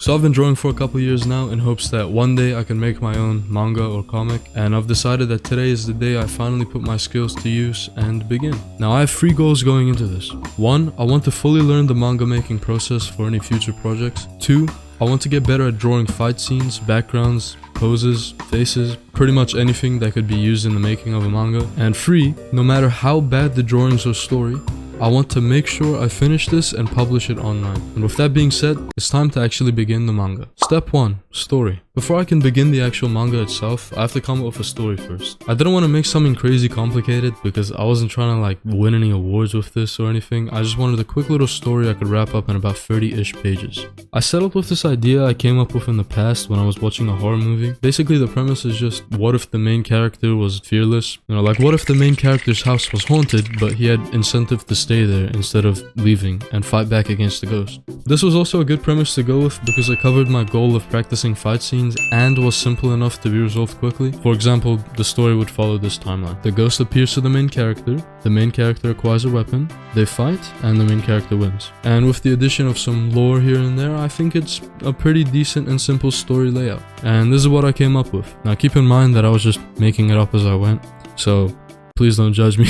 So I've been drawing for a couple years now in hopes that one day I can make my own manga or comic, and I've decided that today is the day I finally put my skills to use and begin. Now I have 3 goals going into this. 1, I want to fully learn the manga making process for any future projects. 2, I want to get better at drawing fight scenes, backgrounds, poses, faces, pretty much anything that could be used in the making of a manga. And 3, no matter how bad the drawings or story, I want to make sure I finish this and publish it online. And with that being said, it's time to actually begin the manga. Step 1. Story. Before I can begin the actual manga itself, I have to come up with a story first. I didn't want to make something crazy complicated because I wasn't trying to like win any awards with this or anything. I just wanted a quick little story I could wrap up in about 30-ish pages. I settled with this idea I came up with in the past when I was watching a horror movie. Basically the premise is just, what if the main character was fearless? You know, like what if the main character's house was haunted but he had incentive to stay there instead of leaving and fight back against the ghost. This was also a good premise to go with because it covered my goal of practicing fight scenes and was simple enough to be resolved quickly. For example, the story would follow this timeline. The ghost appears to the main character acquires a weapon, they fight, and the main character wins. And with the addition of some lore here and there, I think it's a pretty decent and simple story layout. And this is what I came up with. Now keep in mind that I was just making it up as I went, so please don't judge me.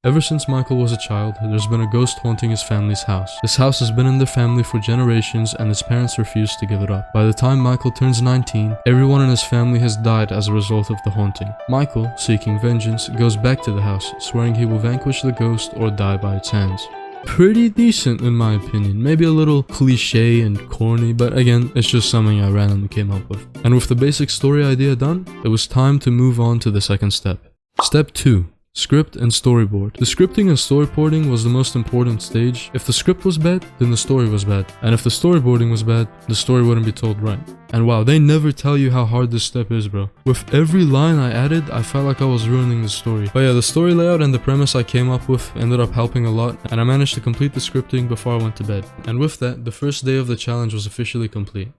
Ever since Michael was a child, there's been a ghost haunting his family's house. This house has been in their family for generations and his parents refused to give it up. By the time Michael turns 19, everyone in his family has died as a result of the haunting. Michael, seeking vengeance, goes back to the house, swearing he will vanquish the ghost or die by its hands. Pretty decent in my opinion, maybe a little cliche and corny, but again, it's just something I randomly came up with. And with the basic story idea done, it was time to move on to the second step. Step 2. Script and storyboard. The scripting and storyboarding was the most important stage. If the script was bad, then the story was bad. And if the storyboarding was bad, the story wouldn't be told right. And wow, they never tell you how hard this step is, bro. With every line I added, I felt like I was ruining the story. But yeah, the story layout and the premise I came up with ended up helping a lot, and I managed to complete the scripting before I went to bed. And with that, the first day of the challenge was officially complete.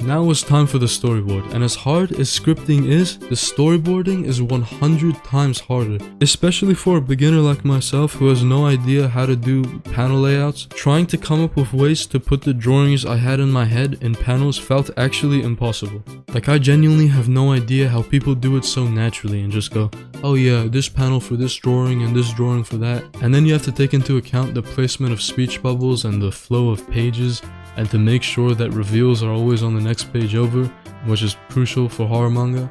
Now it's time for the storyboard, and as hard as scripting is, the storyboarding is 100 times harder. Especially for a beginner like myself who has no idea how to do panel layouts, trying to come up with ways to put the drawings I had in my head in panels felt actually impossible. Like I genuinely have no idea how people do it so naturally and just go, oh yeah, this panel for this drawing and this drawing for that. And then you have to take into account the placement of speech bubbles and the flow of pages, and to make sure that reveals are always on the next page over, which is crucial for horror manga.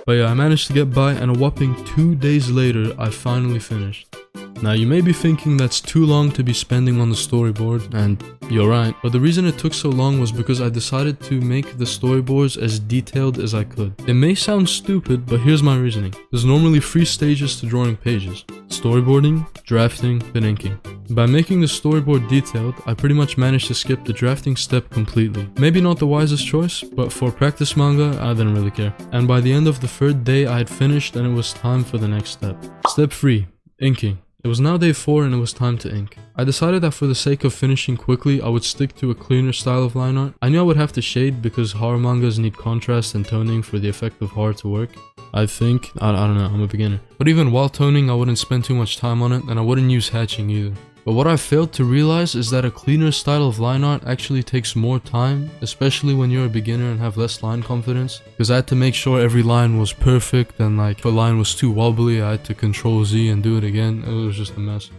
But yeah, I managed to get by, and a whopping 2 days later, I finally finished. Now you may be thinking that's too long to be spending on the storyboard, and you're right, but the reason it took so long was because I decided to make the storyboards as detailed as I could. It may sound stupid, but here's my reasoning. There's normally 3 stages to drawing pages: storyboarding, drafting, then inking. By making the storyboard detailed, I pretty much managed to skip the drafting step completely. Maybe not the wisest choice, but for practice manga, I didn't really care. And by the end of the 3rd day, I had finished and it was time for the next step. Step 3. Inking. It was now day 4 and it was time to ink. I decided that for the sake of finishing quickly, I would stick to a cleaner style of line art. I knew I would have to shade because horror mangas need contrast and toning for the effect of horror to work. I think. I don't know, I'm a beginner. But even while toning, I wouldn't spend too much time on it, and I wouldn't use hatching either. But what I failed to realize is that a cleaner style of line art actually takes more time, especially when you're a beginner and have less line confidence. Because I had to make sure every line was perfect, and like if a line was too wobbly, I had to Control Z and do it again. It was just a mess.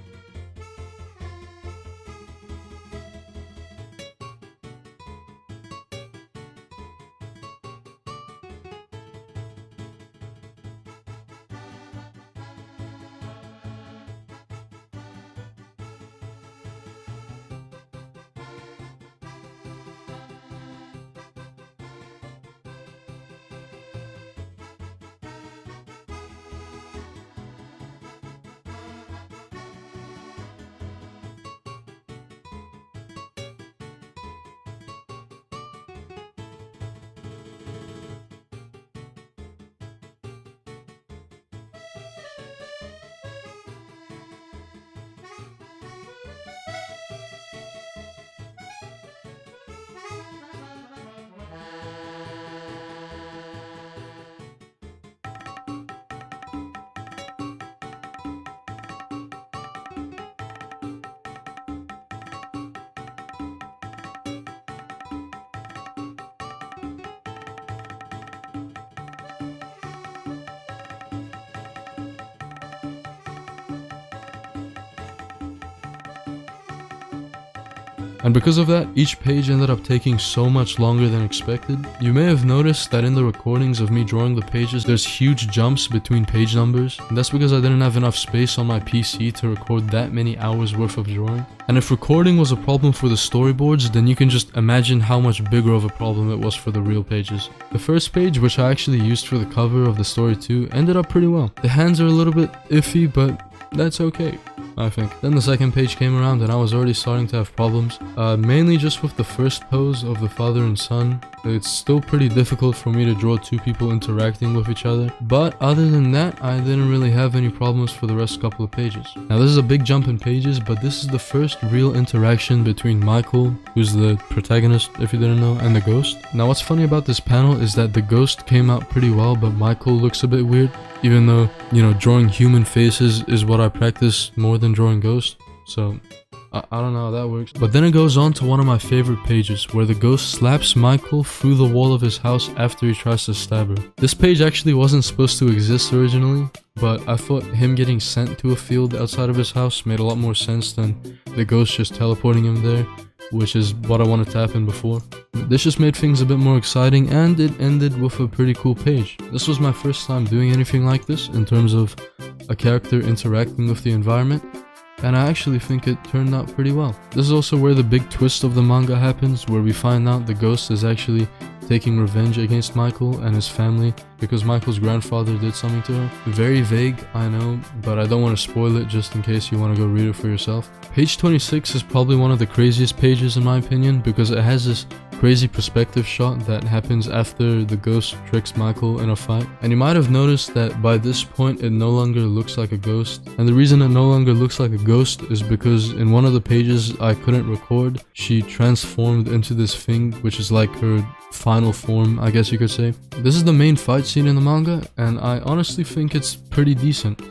And because of that, each page ended up taking so much longer than expected. You may have noticed that in the recordings of me drawing the pages, there's huge jumps between page numbers. And that's because I didn't have enough space on my PC to record that many hours worth of drawing. And if recording was a problem for the storyboards, then you can just imagine how much bigger of a problem it was for the real pages. The first page, which I actually used for the cover of the story too, ended up pretty well. The hands are a little bit iffy, but that's okay, I think. Then the second page came around and I was already starting to have problems. Mainly just with the first pose of the father and son. It's still pretty difficult for me to draw two people interacting with each other. But other than that, I didn't really have any problems for the rest couple of pages. Now this is a big jump in pages, but this is the first real interaction between Michael, who's the protagonist if you didn't know, and the ghost. Now what's funny about this panel is that the ghost came out pretty well, but Michael looks a bit weird. Even though, you know, drawing human faces is what I practice more than drawing ghosts. So, I don't know how that works. But then it goes on to one of my favorite pages, where the ghost slaps Michael through the wall of his house after he tries to stab her. This page actually wasn't supposed to exist originally, but I thought him getting sent to a field outside of his house made a lot more sense than the ghost just teleporting him there, which is what I wanted to happen before. This just made things a bit more exciting, and it ended with a pretty cool page. This was my first time doing anything like this in terms of a character interacting with the environment, and I actually think it turned out pretty well. This is also where the big twist of the manga happens, where we find out the ghost is actually taking revenge against Michael and his family because Michael's grandfather did something to her. Very vague, I know, but I don't want to spoil it just in case you want to go read it for yourself. Page 26 is probably one of the craziest pages in my opinion, because it has this crazy perspective shot that happens after the ghost tricks Michael in a fight. And you might have noticed that by this point it no longer looks like a ghost. And the reason it no longer looks like a ghost is because in one of the pages I couldn't record, she transformed into this thing, which is like her final form, I guess you could say. This is the main fight scene in the manga, and I honestly think it's pretty decent.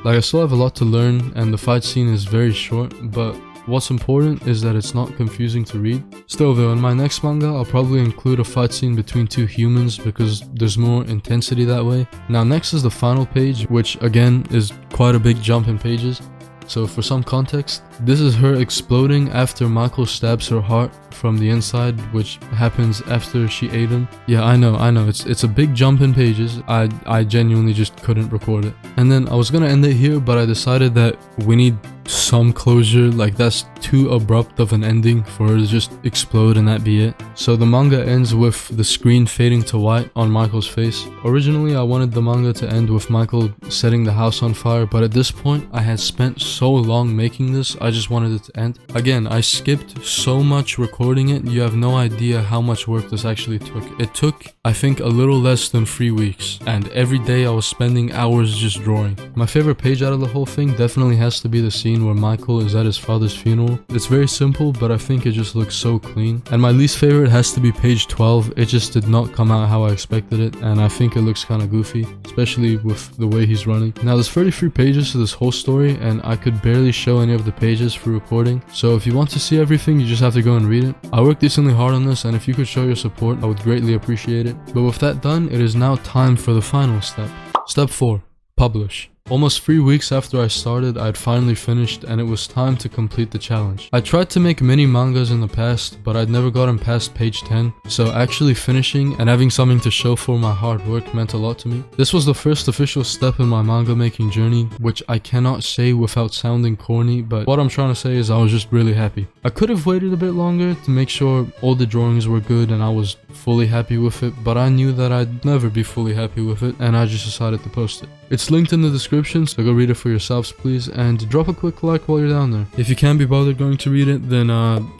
Like, I still have a lot to learn, and the fight scene is very short, but what's important is that it's not confusing to read. Still though, in my next manga, I'll probably include a fight scene between two humans because there's more intensity that way. Now next is the final page, which again is quite a big jump in pages. So for some context, this is her exploding after Michael stabs her heart from the inside, which happens after she ate him. Yeah, I know, it's a big jump in pages. I genuinely just couldn't record it. And then I was gonna end it here, but I decided that we need some closure. Like, that's too abrupt of an ending for her to just explode and that be it. So the manga ends with the screen fading to white on Michael's face. Originally, I wanted the manga to end with Michael setting the house on fire, but at this point, I had spent so long making this, I just wanted it to end. Again, I skipped so much recording it, you have no idea how much work this actually took. It took, I think, a little less than 3 weeks, and every day I was spending hours just drawing. My favorite page out of the whole thing definitely has to be the scene where Michael is at his father's funeral. It's very simple, but I think it just looks so clean. And my least favorite has to be page 12. It just did not come out how I expected it, and I think it looks kind of goofy, especially with the way he's running. Now, there's 33 pages to this whole story, and I could barely show any of the pages for recording, so if you want to see everything, you just have to go and read it. I worked decently hard on this, and if you could show your support, I would greatly appreciate it. But with that done, it is now time for the final step. Step 4. Publish. Almost 3 weeks after I started, I'd finally finished, and it was time to complete the challenge. I tried to make mini mangas in the past, but I'd never gotten past page 10, so actually finishing and having something to show for my hard work meant a lot to me. This was the first official step in my manga making journey, which I cannot say without sounding corny, but what I'm trying to say is I was just really happy. I could have waited a bit longer to make sure all the drawings were good and I was fully happy with it, but I knew that I'd never be fully happy with it, and I just decided to post it. It's linked in the description, so go read it for yourselves please, and drop a quick like while you're down there. If you can't be bothered going to read it, then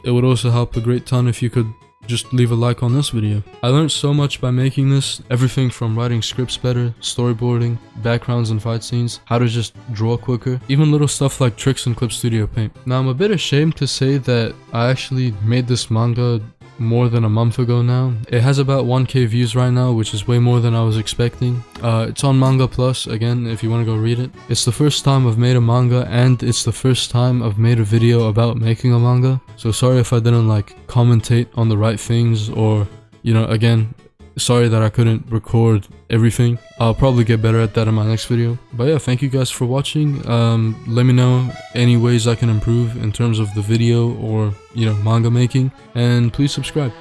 it would also help a great ton if you could just leave a like on this video. I learned so much by making this, everything from writing scripts better, storyboarding, backgrounds and fight scenes, how to just draw quicker, even little stuff like tricks in Clip Studio Paint. Now, I'm a bit ashamed to say that I actually made this manga more than a month ago now. It has about 1k views right now, which is way more than I was expecting. It's on Manga Plus, again, if you want to go read it. It's the first time I've made a manga, and it's the first time I've made a video about making a manga. So sorry if I didn't like commentate on the right things, or, you know, again, sorry that I couldn't record everything. I'll probably get better at that in my next video. But yeah, thank you guys for watching. Let me know any ways I can improve in terms of the video or, you know, manga making, and please subscribe.